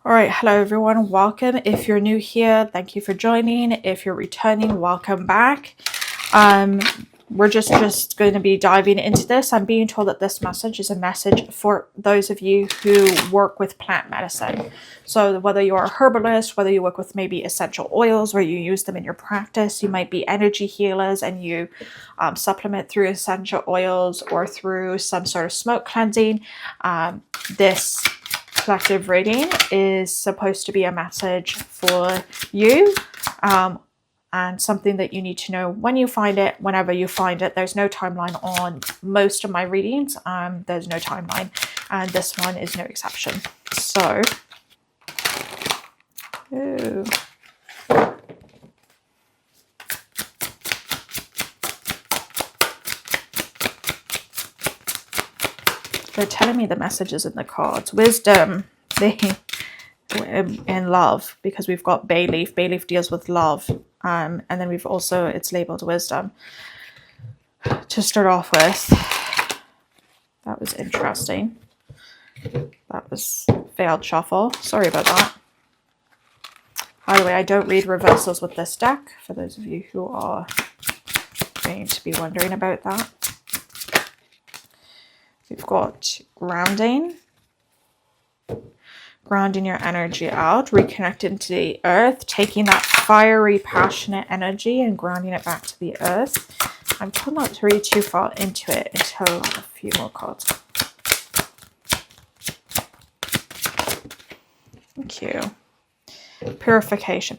All right, hello everyone, welcome. If you're new here, thank you for joining. If you're returning, welcome back. We're just going to be diving into this. I'm being told that this message is a message for those of you who work with plant medicine. So whether you're a herbalist, whether you work with maybe essential oils or you use them in your practice, you might be energy healers and you supplement through essential oils or through some sort of smoke cleansing. This collective reading is supposed to be a message for you, and something that you need to know when you find it, whenever you find it. There's no timeline on most of my readings. There's no timeline, and this one is no exception. So, ooh. They're telling me the messages in the cards. Wisdom, and love, because we've got bay leaf. Bay leaf deals with love. And then we've also, it's labeled wisdom. To start off with, that was interesting. That was failed shuffle. Sorry about that. By the way, I don't read reversals with this deck, for those of you who are going to be wondering about that. We've got grounding your energy out, reconnecting to the earth, taking that fiery, passionate energy and grounding it back to the earth. I'm told not to read too far into it until a few more cards. Thank you. Purification.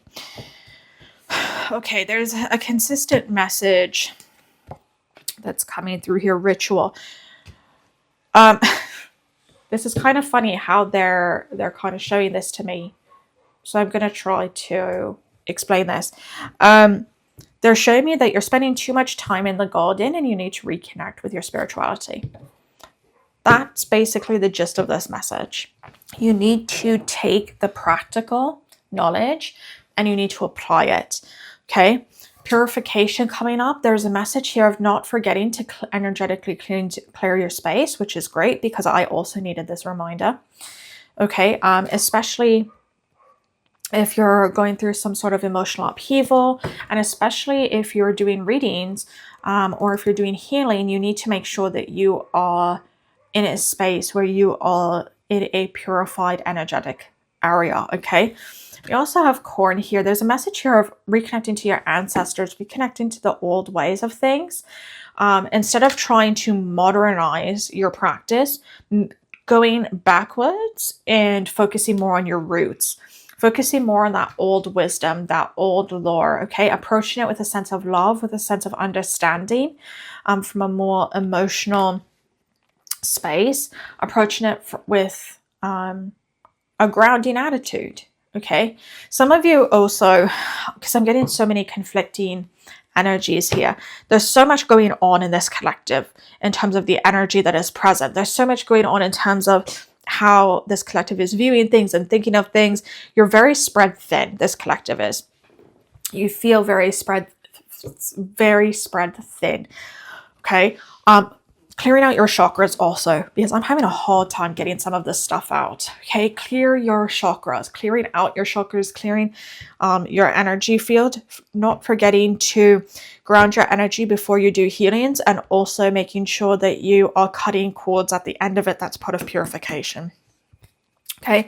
Okay, there's a consistent message that's coming through here. Ritual. This is kind of funny how they're kind of showing this to me. So I'm going to try to explain this. They're showing me that you're spending too much time in the garden and you need to reconnect with your spirituality. That's basically the gist of this message. You need to take the practical knowledge and you need to apply it. Okay? Purification coming up. There's a message here of not forgetting to energetically clear your space, which is great because I also needed this reminder. Okay, especially if you're going through some sort of emotional upheaval, and especially if you're doing readings or if you're doing healing, you need to make sure that you are in a space where you are in a purified energetic area. Okay. We also have corn here. There's a message here of reconnecting to your ancestors, reconnecting to the old ways of things. Instead of trying to modernize your practice, going backwards and focusing more on your roots, focusing more on that old wisdom, that old lore, okay? Approaching it with a sense of love, with a sense of understanding, from a more emotional space, approaching it with a grounding attitude. Okay, some of you also, because I'm getting so many conflicting energies here. There's so much going on in this collective in terms of the energy that is present. There's so much going on in terms of how this collective is viewing things and thinking of things. You're very spread thin, this collective is. You feel very spread thin. Okay, clearing out your chakras also, because I'm having a hard time getting some of this stuff out. Okay, clear your chakras, clearing out your chakras, clearing your energy field, not forgetting to ground your energy before you do healings, and also making sure that you are cutting cords at the end of it. That's part of purification. Okay,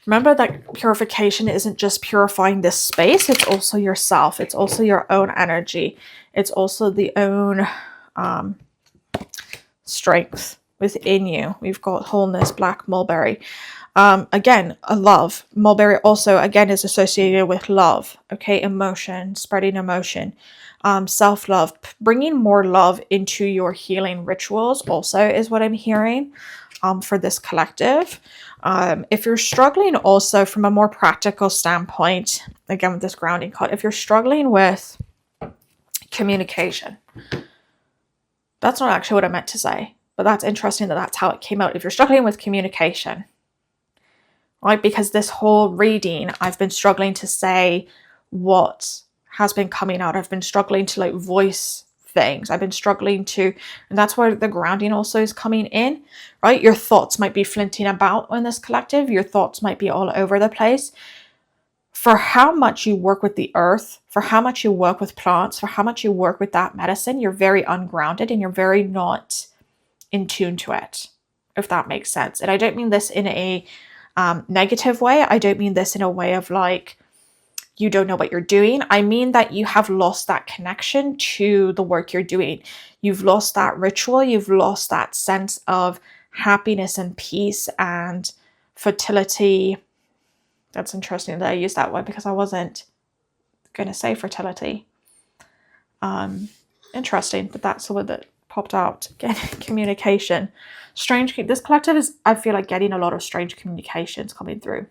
remember that purification isn't just purifying this space, it's also yourself, it's also your own energy, it's also the own strength within you. We've got wholeness, black mulberry. Again, a love. Mulberry also, again, is associated with love. Okay, emotion, spreading emotion, self-love, bringing more love into your healing rituals also is what I'm hearing for this collective. If you're struggling also from a more practical standpoint, again with this grounding card, if you're struggling with communication, that's not actually what I meant to say, but that's interesting that that's how it came out. If you're struggling with communication, right? Because this whole reading, I've been struggling to say what has been coming out. I've been struggling to voice things. I've been struggling to, and that's where the grounding also is coming in, right? Your thoughts might be flinting about in this collective. Your thoughts might be all over the place. For how much you work with the earth, for how much you work with plants, for how much you work with that medicine, you're very ungrounded and you're very not in tune to it, if that makes sense. And I don't mean this in a negative way. I don't mean this in a way of like, you don't know what you're doing. I mean that you have lost that connection to the work you're doing. You've lost that ritual. You've lost that sense of happiness and peace and fertility. That's interesting that I used that word because I wasn't going to say fertility. Interesting, but that's the word that popped out. Again, communication. Strange. This collective is, I feel like, getting a lot of strange communications coming through.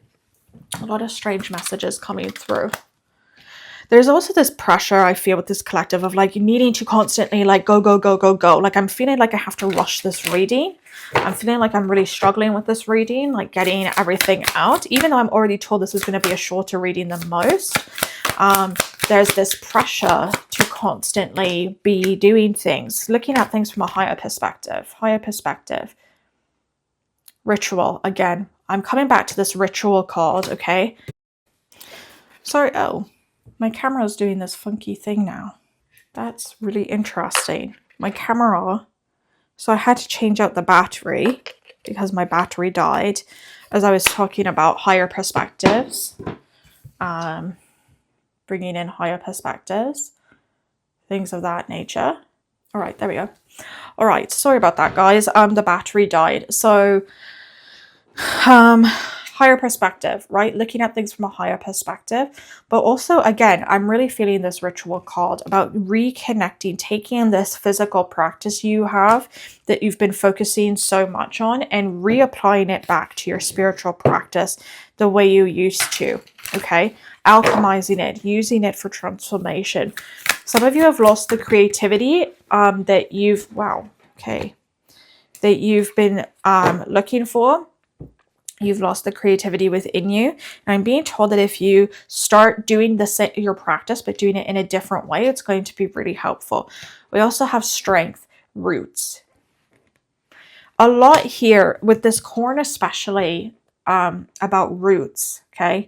A lot of strange messages coming through. There's also this pressure I feel with this collective of like needing to constantly like go. Like I'm feeling like I have to rush this reading. I'm feeling like I'm really struggling with this reading, like getting everything out, even though I'm already told this is going to be a shorter reading than most. There's this pressure to constantly be doing things, looking at things from a higher perspective. Ritual. Again, I'm coming back to this ritual card, okay? Sorry, oh, my camera is doing this funky thing now. That's really interesting. My camera, so I had to change out the battery because my battery died as I was talking about higher perspectives. Bringing in higher perspectives, things of that nature. All right, there we go. All right, sorry about that, guys. The battery died. So, higher perspective, right? Looking at things from a higher perspective. But also, again, I'm really feeling this ritual card about reconnecting, taking this physical practice you have that you've been focusing so much on and reapplying it back to your spiritual practice the way you used to, okay? Alchemizing it, using it for transformation. Some of you have lost the creativity that you've, that you've been looking for. You've lost the creativity within you. And I'm being told that if you start doing your practice, but doing it in a different way, it's going to be really helpful. We also have strength, roots. A lot here with this corn, especially about roots, okay?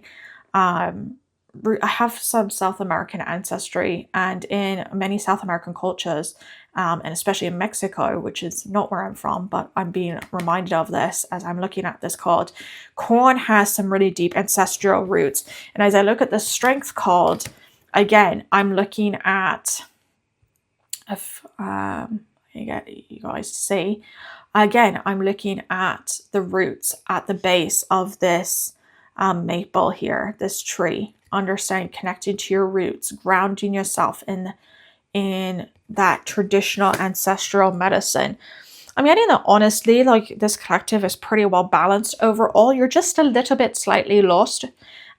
I have some South American ancestry, and in many South American cultures, and especially in Mexico, which is not where I'm from, but I'm being reminded of this as I'm looking at this card. Corn has some really deep ancestral roots. And as I look at the strength card, again, I'm looking at, if you guys see, again, I'm looking at the roots at the base of this maple here, this tree. Understanding, connecting to your roots, grounding yourself in that traditional ancestral medicine. I'm getting that honestly, like this collective is pretty well balanced overall. You're just a little bit slightly lost.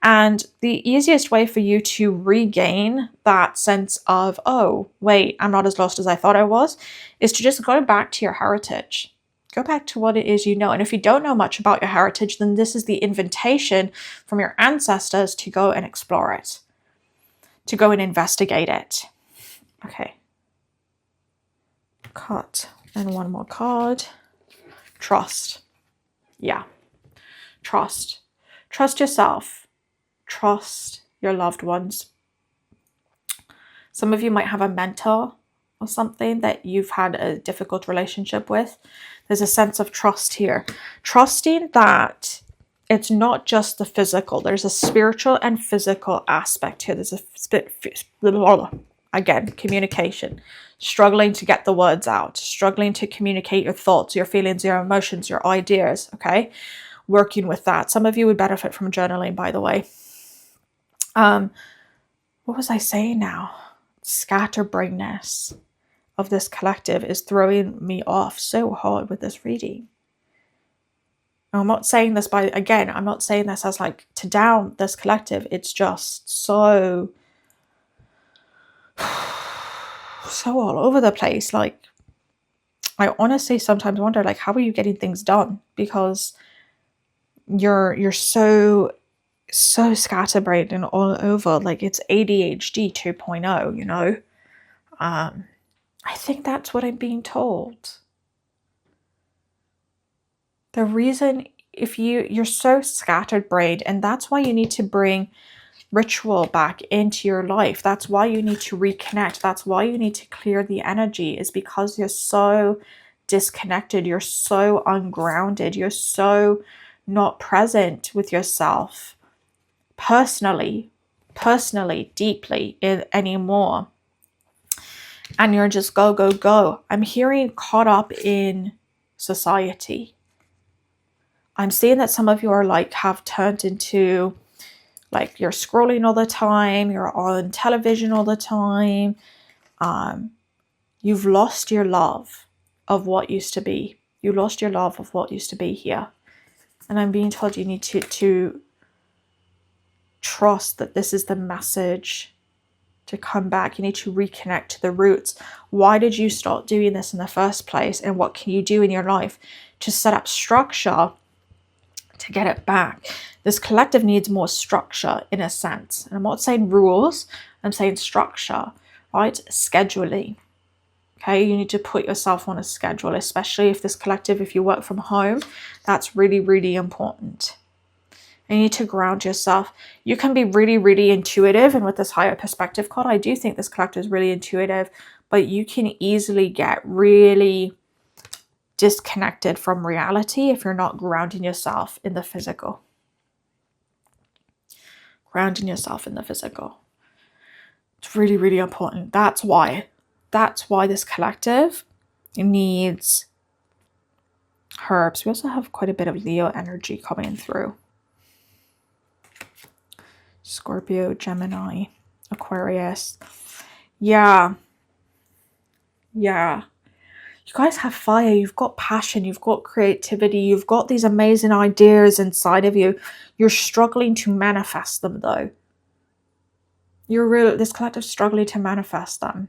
And the easiest way for you to regain that sense of, oh, wait, I'm not as lost as I thought I was, is to just go back to your heritage. Go back to what it is you know. And if you don't know much about your heritage, then this is the invitation from your ancestors to go and explore it, to go and investigate it. Okay. Cut. And one more card. Trust. Yeah. Trust. Trust yourself. Trust your loved ones. Some of you might have a mentor or something that you've had a difficult relationship with. There's a sense of trust here. Trusting that it's not just the physical. There's a spiritual and physical aspect here. There's again, communication. Struggling to get the words out. Struggling to communicate your thoughts, your feelings, your emotions, your ideas, okay? Working with that. Some of you would benefit from journaling, by the way. What was I saying now? Scatterbrainness of this collective is throwing me off so hard with this reading. I'm not saying this I'm not saying this as like to down this collective. It's just so all over the place. Like, I honestly sometimes wonder, like, how are you getting things done? Because you're so scatterbrained and all over. Like, it's ADHD 2.0, you know? I think that's what I'm being told. The reason, if you're so scattered brained, and that's why you need to bring ritual back into your life. That's why you need to reconnect. That's why you need to clear the energy, is because you're so disconnected. You're so ungrounded. You're so not present with yourself personally, deeply anymore. And you're just go, go, go. I'm hearing caught up in society. I'm seeing that some of you are like have turned into like you're scrolling all the time, you're on television all the time. You've lost your love of what used to be. You lost your love of what used to be here. And I'm being told you need to trust that this is the message to come back. You need to reconnect to the roots. Why did you start doing this in the first place? And what can you do in your life to set up structure to get it back? This collective needs more structure in a sense. And I'm not saying rules, I'm saying structure, right? Scheduling. Okay, you need to put yourself on a schedule, especially if this collective, if you work from home, that's really, really important. You need to ground yourself. You can be really, really intuitive. And with this higher perspective card, I do think this collective is really intuitive, but you can easily get really disconnected from reality if you're not grounding yourself in the physical. Grounding yourself in the physical. It's really, really important. That's why this collective needs herbs. We also have quite a bit of Leo energy coming through. Scorpio, Gemini, Aquarius. Yeah. You guys have fire. You've got passion. You've got creativity. You've got these amazing ideas inside of you. You're struggling to manifest them, though. This collective is struggling to manifest them.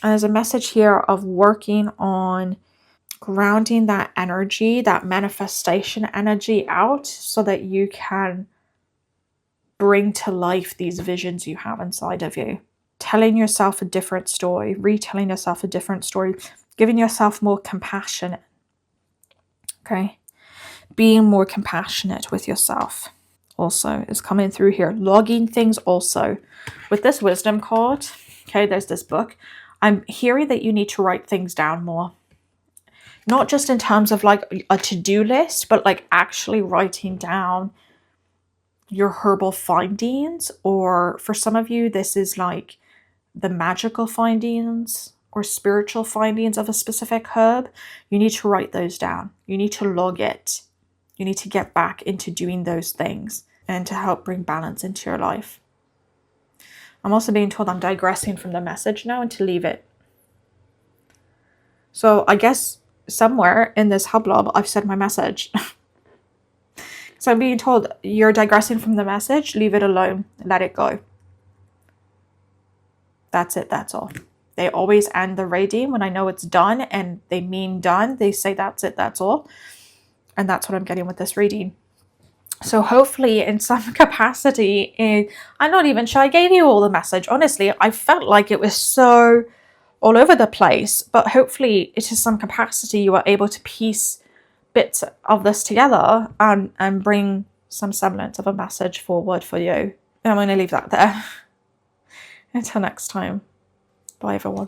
And there's a message here of working on grounding that energy, that manifestation energy out, so that you can bring to life these visions you have inside of you. Telling yourself a different story, retelling yourself a different story, giving yourself more compassion. Okay? Being more compassionate with yourself also is coming through here. Logging things also. With this wisdom card, okay, there's this book. I'm hearing that you need to write things down more. Not just in terms of like a to-do list, but like actually writing down your herbal findings. Or for some of you, this is like the magical findings or spiritual findings of a specific herb. You need to write those down. You need to log it. You need to get back into doing those things and to help bring balance into your life. I'm also being told I'm digressing from the message now and to leave it. So I guess somewhere in this hublob, I've said my message. So I'm being told you're digressing from the message, leave it alone, let it go. That's it, that's all. They always end the reading when I know it's done and they mean done. They say that's it, that's all. And that's what I'm getting with this reading. So hopefully in some capacity, I'm not even sure I gave you all the message. Honestly, I felt like it was so all over the place, but hopefully it is some capacity you are able to piece bits of this together and bring some semblance of a message forward for you. And I'm going to leave that there. Until next time. Bye everyone.